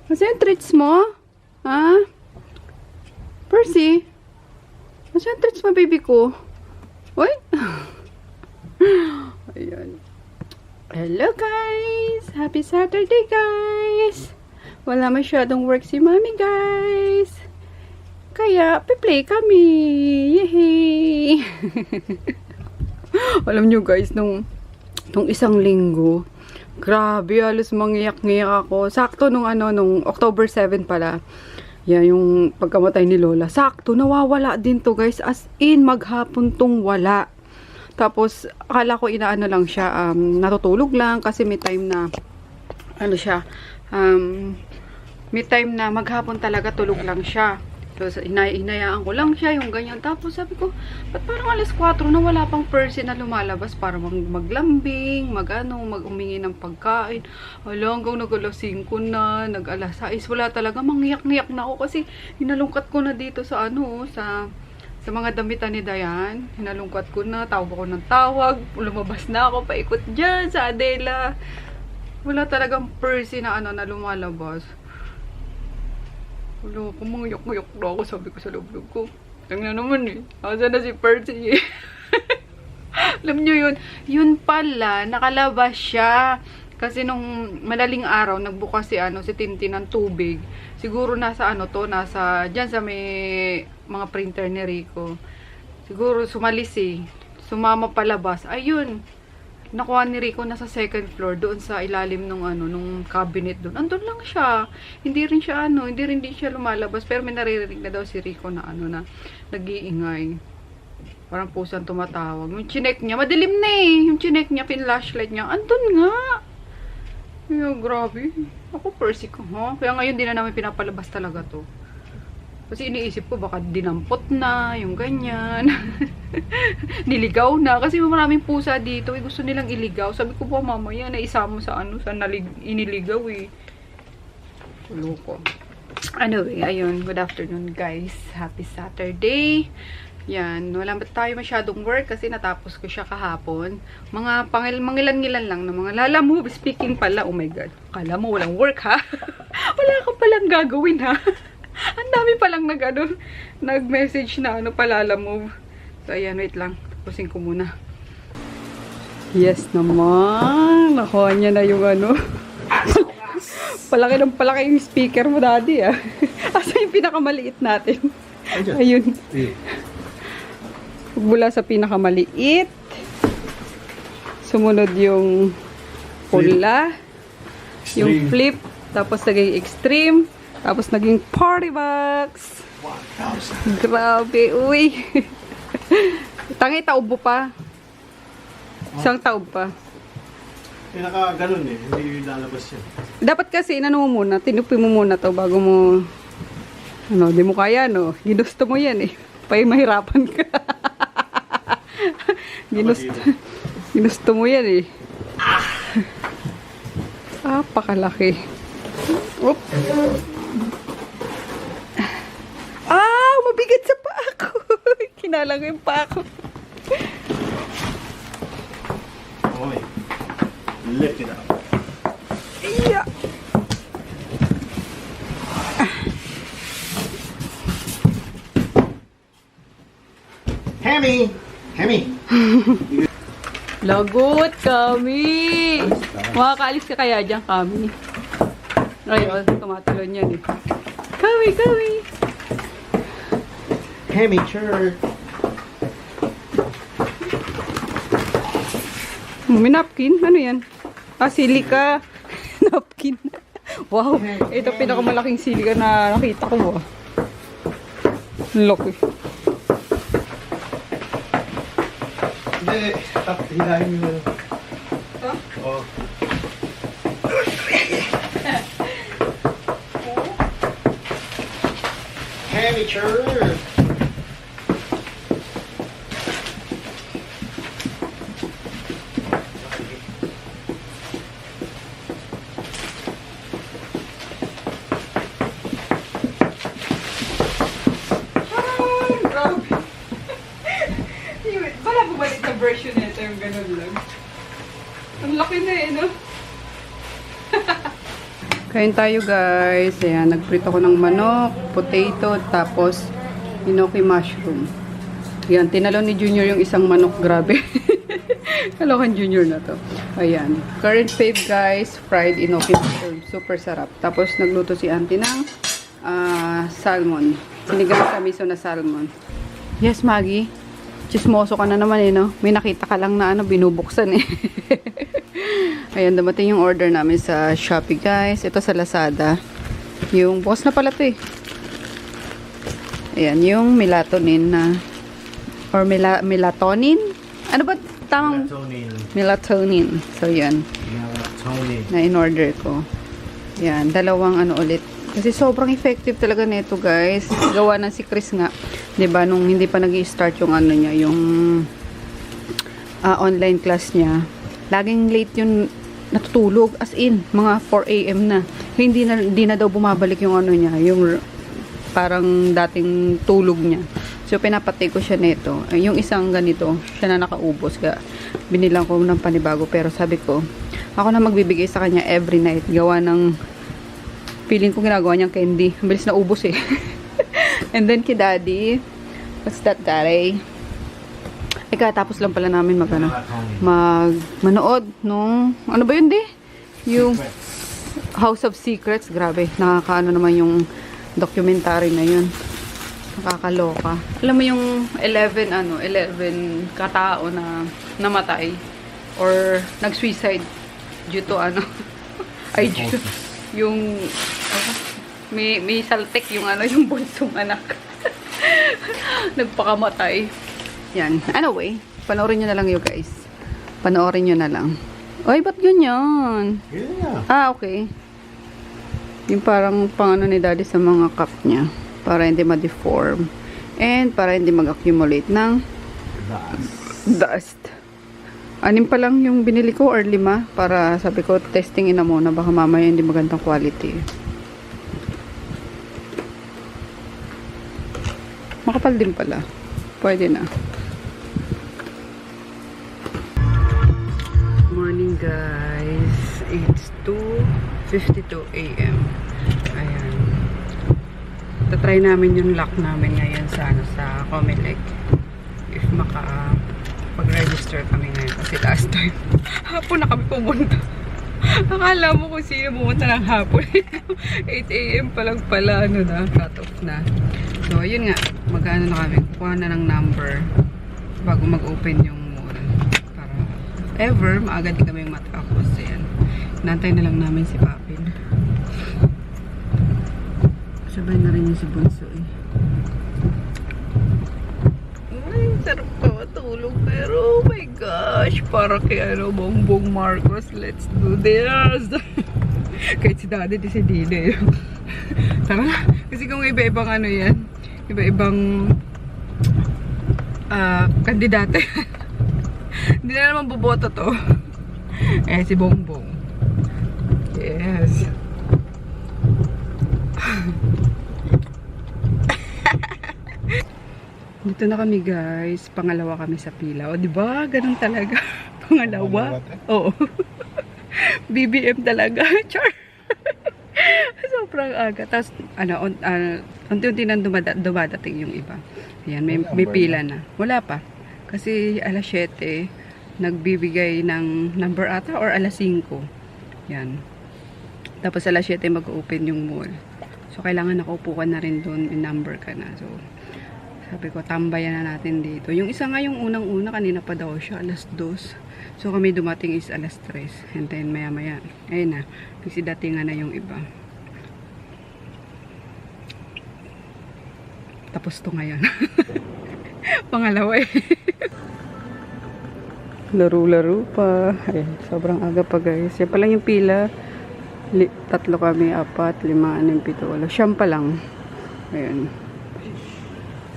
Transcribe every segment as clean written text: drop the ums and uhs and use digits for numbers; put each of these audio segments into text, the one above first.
Kasi yung treats mo? Ha? Percy? Kasi yung treats mo, baby ko? Uy! Ayan. Hello, guys! Happy Saturday, guys! Wala masyadong work si Mami, guys. Kaya, play kami. Yehey! Alam nyo, guys, nung isang linggo, grabe, halos mangiyak-ngiyak ako. Sakto nung October 7 pala. Yan, yung pagkamatay ni Lola. Sakto, nawawala din to, guys. As in, maghapon tong wala. Tapos, akala ko inaano lang siya, natutulog lang kasi may time na, may time na maghapon talaga tulog lang siya. Tapos, hinayaan ko lang siya, yung ganyan. Tapos, sabi ko, ba't parang alas 4 na wala pang person na lumalabas para maglambing, mag-umingi ng pagkain. Wala, hanggang nag-alas 5 na, nag-alas 6. Wala talaga, mangyak-ngyak na ako kasi hinalungkat ko na dito sa sa mga damitan ni Dayan. Hinalungkat ko na, tawag ako ng tawag, lumabas na ako, paikot dyan sa Adela. Wala talagang person na na lumalabas. Wala, kumangyak-ngyak na ako, sabi ko sa loob ko. Tingnan naman eh, asa na si Percy eh. Alam nyo yun, yun pala, nakalabas siya. Kasi nung madaling araw, nagbukas si Tintin ng tubig. Siguro nasa nasa, dyan sa may mga printer ni Rico. Siguro sumalis eh. Sumama palabas. Ayun. Nakuha ni Rico nasa second floor doon sa ilalim nung nung cabinet doon. Andun lang siya. Hindi rin siya hindi rin siya lumalabas, pero may naririnig na daw si Rico na na nag-iingay. Parang pusang tumatawag. Yung chinek niya, madilim na eh. Yung chinek niya, pin-flashlight niya, andun nga. Ay, grabe. Ako Percy ko, ha? Kaya ngayon di na namin pinapalabas talaga to. Kasi iniisip ko baka dinampot na, yung ganyan. Niligaw na. Kasi maraming pusa dito. Gusto nilang iligaw. Sabi ko po, mamaya na isama sa sa iniligaw eh. Loko. Anyway, ayun. Good afternoon, guys. Happy Saturday. Yan. Wala ba tayo masyadong work kasi natapos ko siya kahapon. Mga mangilan-ngilan lang na mga Lala Move. Speaking pala, oh my God. Kala mo walang work, ha? Wala ka palang gagawin, ha? Ang dami palang nag-message na Lala Move. So, ayan, wait lang. Tapusin ko muna. Yes naman. Nakuha niya na yung palaki ng palaki yung speaker mo, daddy, ah. Asa yung pinakamaliit natin? Ayun. Mula sa pinakamaliit. Sumunod yung pula. Yung flip. Tapos naging extreme. Tapos naging party box. 1,000. Grabe, uy. Tangi, taob mo pa. Isang taob pa. Pinaka-ganon eh. Hindi lalabas yan. Dapat kasi, mo muna. Tinupi mo muna to bago mo... di mo kaya, no? Ginusto mo yan eh. Mahirapan ka. Ginusto mo yan eh. Pakalaki. Oop. Mabigat sa paa ko. Kinalang yung paa ko. Okay. Lift it up. Yeah. Hammy! Hammy! Lagot kami! Makakaalis ka kaya dyan kami? Ayun, tumatalon yan eh. Kami! Hammy, sure. May napkin? Ano yan? Silika. Napkin. Wow. Ito pinakamalaking silika na nakita ko. Laki. Hindi. Hilahin mo. Ito? Oo. Hammy, sure. Bumalik na version nito yung ganun lang. Ang laki na eh, no? Kain tayo guys. Ayan, nagprito ko ng manok, potato, tapos inoki mushroom. Ayan, tinalo ni Junior yung isang manok. Grabe. Kalokan Junior na to. Ayan. Current fave guys, fried inoki mushroom. Super sarap. Tapos nagluto si auntie ng salmon. Sinigang sa miso na salmon. Yes, Maggie. Chismoso ka na naman eh, no? May nakita ka lang na binubuksan eh. Ayan, dumating yung order namin sa Shopee, guys. Ito sa Lazada. Yung boss na pala to eh. Ayan, yung melatonin na or melatonin? Ano ba tamang? Melatonin. So, yan. Melatonin. Na in-order ko. Yan, dalawang ulit. Kasi sobrang effective talaga nito, guys. Gawa na si Chris nga. 'Di ba nung hindi pa nag-i-start yung niya, yung online class niya. Laging late yung natutulog, as in mga 4 AM na. Hindi na daw bumabalik yung niya, yung parang dating tulog niya. So pinapatay ko siya nito. Yung isang ganito, siya na nakaubos. Kaya binilang ko ng panibago, pero sabi ko, ako na magbibigay sa kanya every night. Gawa ng feeling ko ginagawa niyang candy. Ang bilis na ubos eh. And then kay Daddy, what's that, Daddy? Tapos lang pala namin manood nung, ano ba yun, di? Yung House of Secrets. Grabe, nakakaano naman yung documentary na yun. Nakakaloka. Alam mo yung 11 katao na namatay or nag-suicide due to ay yung may saltek yung yung bunsong anak. Nagpakamatay. Yan. Anyway, panoorin nyo na lang yun, guys. Panoorin nyo na lang. Oy, ba't ganyan? Yeah. Okay. Yung parang pangano ni Daddy sa mga cup niya. Para hindi ma-deform. And para hindi mag-accumulate ng dust. 6 pa lang yung binili ko or 5. Para sabi ko, testingin na muna. Baka mamaya hindi magandang quality. Makapal din pala. Pwede na. Morning guys. It's 2:52 AM. Ayan. Tatry namin yung lock namin ngayon sa Comelec. If pag-register kami ngayon. Kasi last time, hapon na kami pumunta. Akala mo kung sino pumunta ng hapon. 8 AM pa lang pala, cut off na. So, yun nga, mag-ano na kami, kuha na ng number bago mag-open yung mall. Para, ever, maaga din kami matapos. Ayan. Nantay na lang namin si Papin. Sabay na rin yung si Bunso eh. Ay, sarap pa matulog. Pero, oh my gosh, para kay Bongbong Marcos, let's do this. Kahit si Daddy, di si Dide. Tara na. Kasi kung iba-ibang yan, iba-ibang kandidate. Hindi na naman boboto to. Si Bongbong. Yes. Dito na kami guys. Pangalawa kami sa pila. O diba? Ganun talaga. Pangalawa. Oo. BBM talaga. Char. Sobrang aga. Tapos, unti-unti nang dumadating yung iba. Ayan, may pila na. Wala pa. Kasi alas 7, nagbibigay ng number ata or alas 5. Yan. Tapos alas 7 mag-open yung mall. So, kailangan nakaupo ka na rin doon, in-number ka na. So, sabi ko, tambayan na natin dito. Yung isa nga yung unang-una, kanina pa daw siya, alas 2. So, kami dumating is alas 3. And then, maya-maya, ayun na, datingan na yung iba. Tapos to ngayon. Pangalawa eh. Laro-laro pa. Ay, sobrang aga pa guys. Yan pa lang yung pila. 3 kami, 4, 5, 6, 7, 8. Siyam pa lang. Ayun.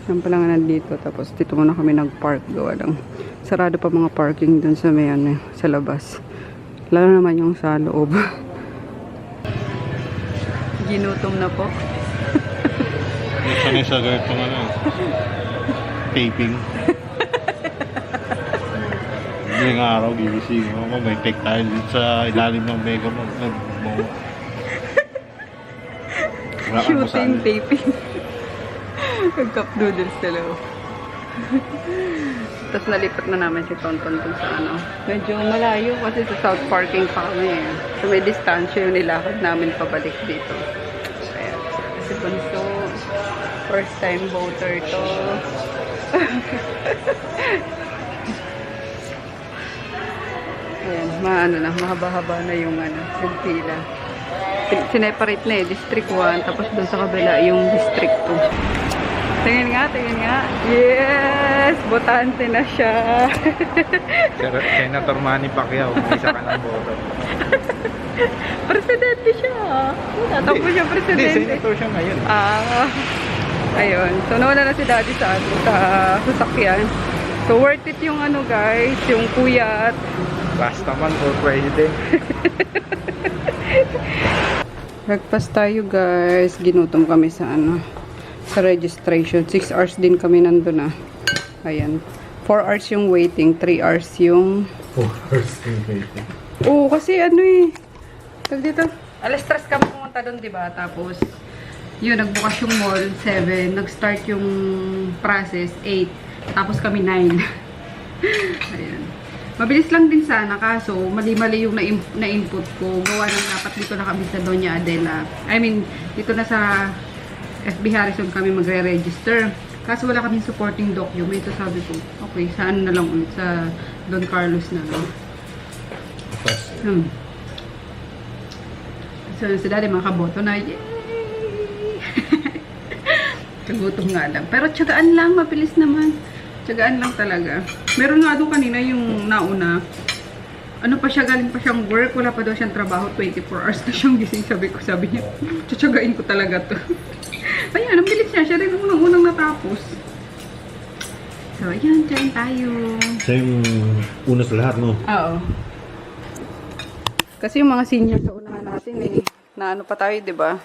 Siyam pa lang nandito. Tapos dito muna kami nag-park. Gawa lang. Sarado pa mga parking dun sa may sa labas. Lalo naman yung sa loob. Ginutom na po. Sanay sa ganitong taping. Ngayong araw, gigising ako. May take tayo dito sa ilalim ng mega mo. Shooting, taping. Nag-cup noodles dalawa. Tapos nalipat na namin si Tonton dun sa ano. Medyo malayo kasi sa South Parking pa kami eh. So may distansya yung nilakad namin pabalik dito. Ayan. Si Bunso, first time voter to. Ayan, mahaba-haba na yung yung pila. Sineparate na eh, District 1, tapos doon sa kabila yung District 2. Tingin nga. Yes! Botante na siya. Senator Manny Pacquiao, isa ka lang boto. Presidente siya. Tatakbo siya presidente. Hindi, senator siya ngayon. Ayun. So, nawala na si Daddy sa sasakyan. So, worth it yung guys, yung puyat. Basta man for president. Breakfast tayo guys. Ginutom kami sa sa registration. 6 hours din kami nandun Ayan. 4 hours yung waiting. 3 hours yung... 4 hours yung waiting. Oo, kasi tag dito. Alas 3 kami pumunta doon, diba? Tapos, yun, nagbukas yung mall, 7. Nag-start yung process, 8. Tapos kami 9. Ayan. Mabilis lang din sana, kaso mali-mali yung na-input ko. Gawa ng dapat dito na kami sa Doña Adela. I mean, dito na sa FB Harrison kami magre-register. Kaso wala kaming supporting document. So sabi ko, okay, saan na lang ulit? Sa Don Carlos na lang. So si Daddy makaboto na. Yay! Kagutom nga lang. Pero tiyagaan lang, mabilis naman. Tiyagaan lang talaga. Meron nga doon kanina yung nauna. Ano pa siya, galing pa siyang work. Wala pa daw siyang trabaho. 24 hours na siyang gising. Sabi niya, tiyagain ko talaga to. Ayan, ang bilis niya. Siya rin unang natapos. So, ayan, tiyain tayo. Siya yung una sa lahat, no? Oo. Kasi yung mga senior sa unahan natin na pa tayo, diba?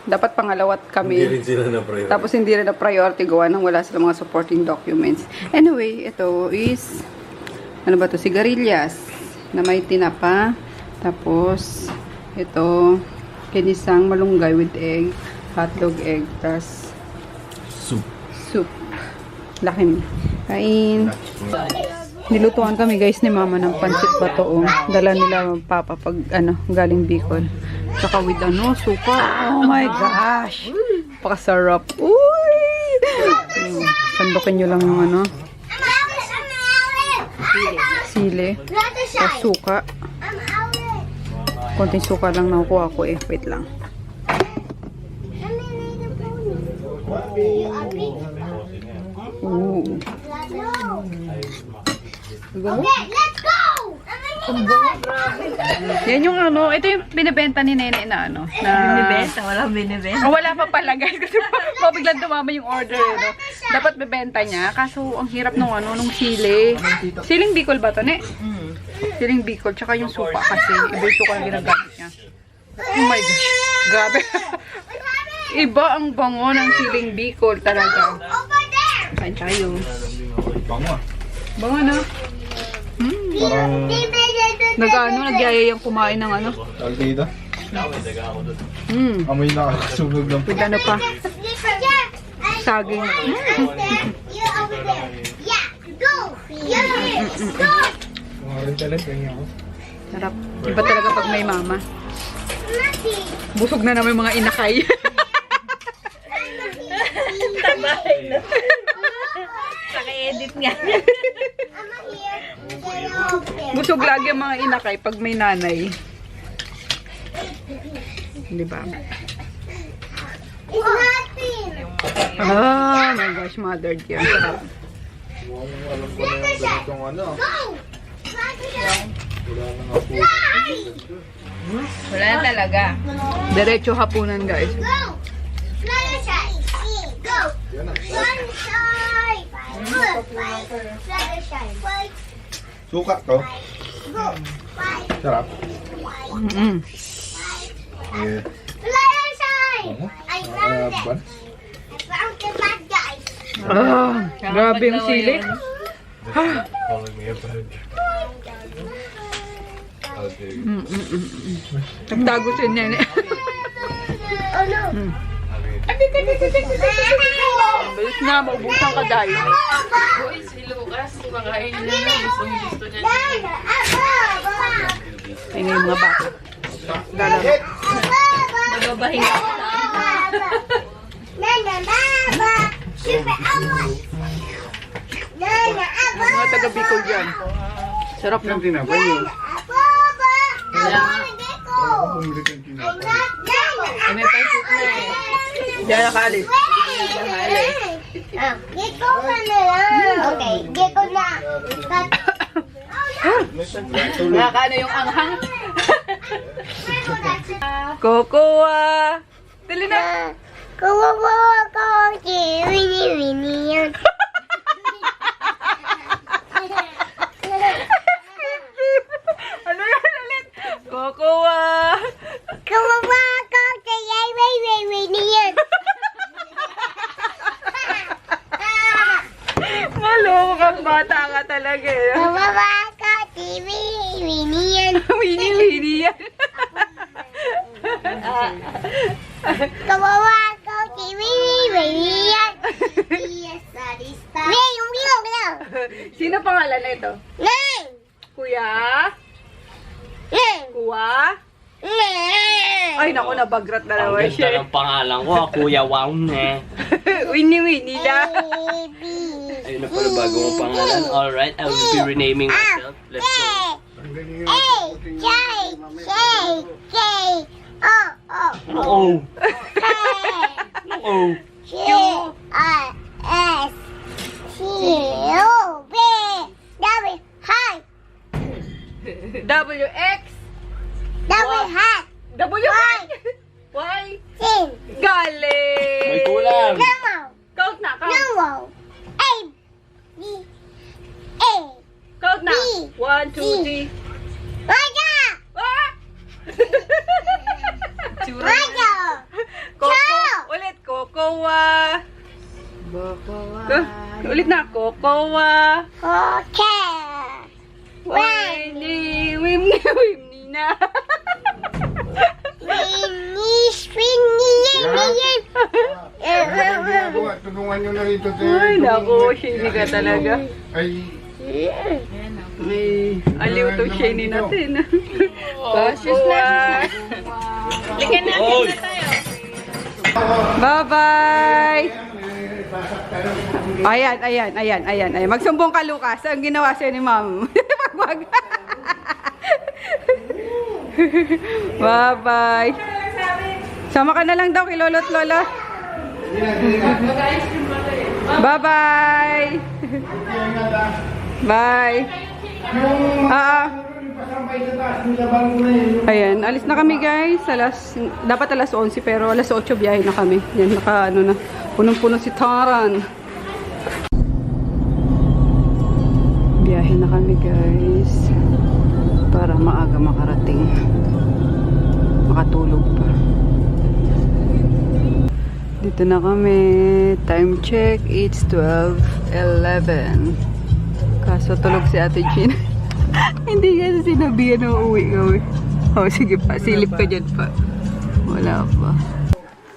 Dapat pangalawat kami. Hindi rin sila na priority. Tapos hindi rin na priority gawa nang wala sila mga supporting documents. Anyway, ito is ano ba to? Sigarilyas na may tinapa. Tapos ito kinisang malunggay with egg, hotdog egg, tas soup. Laki. Kain. Nilutuan kami guys ni mama ng pancit bato. Dala nila papa pag galing Bicol. Saka with suka. Oh my gosh. Pakasarap. Uy! Sandukin nyo lang yung sili. Tapos suka. Konting suka lang nakukuha ko eh. Wait lang. Ooh. Okay, let's go! Yan yung ito yung binibenta ni Nene na Binibenta, walang binibenta. Oh, wala pa pala guys kasi biglang dumama yung order Dapat bebenta niya kaso ang hirap nung sili. Siling Bicol ba to, ne? Siling Bicol tsaka yung suka kasi iba yung suka na ginagamit niya. Oh my gosh. Grabe. Iba ang bango ng siling Bicol talaga. Kain tayo. Bango na. Parang Nagyayayang kumain ng Aldida. Amoy nakakasunog ng With pa? Saging. mga rin talaga kanya ko. Sarap. Iba talaga pag may mama. Busog na naman yung mga inakay. Tabay na. Saka-edit nga. Busog lagi ang mga inakay pag may nanay. Diba? Oh my gosh, mother dear. Sarap. Alam ko na yung ganitong Wala na talaga. Diretso hapunan guys. Suka to. Sarap. Yeah. Ban. Grabe yung sili. Nagtago si Nene. Bilis na, maubusan ka dahil. Boy, si Lucas, kumakain na. Gusto niya. Ay nga yung mga bata. Nababahin ka Mga taga Bicol dyan. Sarap ng tinapay yun. May pansip na eh. Diyan nakaalis. Giko ka na lang. Okay, giko na. Nakakaano yung anghang. Kokoa. Dali na. Kawawa ako. Winnie yan. Ano yan ulit? Kokoa. Kawawa ako. Kaya Winnie yan. Maloko kang bata ka talaga eh. Kawawa ako. Winnie yan. Winnie yan. Kawawa ako. Winnie yan. May, yung bilog na. Sino pangalan na ito? Nang! Kuya? Nang! Kuwa? Nang! Ay, naku, nabagrat na Ang naman ganda siya. ng pangalan ko, Kuya Wang ne. Winnie na. Ayun na pala bago mong pangalan. Alright, I will be renaming myself. Let's go. Oo. Oo. WX. W. Y. Galing. May kulang. Count na, count. Count na. 1, 2, 3. Ah! Coco. Ulit, Cocoa. Ulit na, Cocoa. Winnie na. Tulungan nyo na rito. Ay, naku, shiny ka talaga. Ay, Aliw to shiny natin. Shoes na. Likan na Oy! tayo. Bye-bye! Ayan. Magsumbong ka, Lucas. Ang ginawa sa'yo ni ma'am. Wag. Bye-bye. Sama ka na lang daw kay lolo't lola. Bye-bye. Bye. Ayan, alis na kami guys. Dapat alas 11 pero alas 8 biyahe na kami. Yan, ano na. Punong-puno si Taran. Biyahe na kami guys. Para maaga makarating. Makatulog pa. Dito na kami. Time check. It's 12:11. Kaso tulog si Ate Jean. Hindi kasi sinabihan na uuwi kami. Oh, sige pa. Silip ka dyan pa. Wala pa.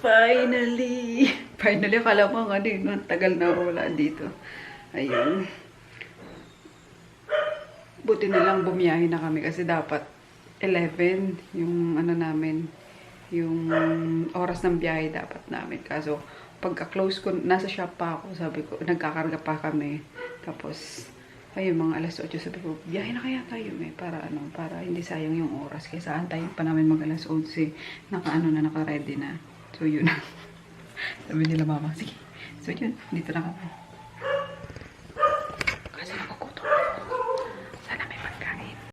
Finally! Finally, akala mo nga din. Ang tagal na wala dito. Ayun. Buti na lang bumiyahe na kami kasi dapat 11 yung ano namin. Yung oras ng biyahe dapat namin. Kaso, pagka-close ko, nasa shop pa ako. Sabi ko, nagkakarga pa kami. Tapos, ayun, mga alas 8, sabi ko, biyahe na kaya tayo para hindi sayang yung oras. Kaysa antayin pa namin mag alas 11, naka-ready na. So, yun. Sabi nila mama, sige. So, yun, dito na kami.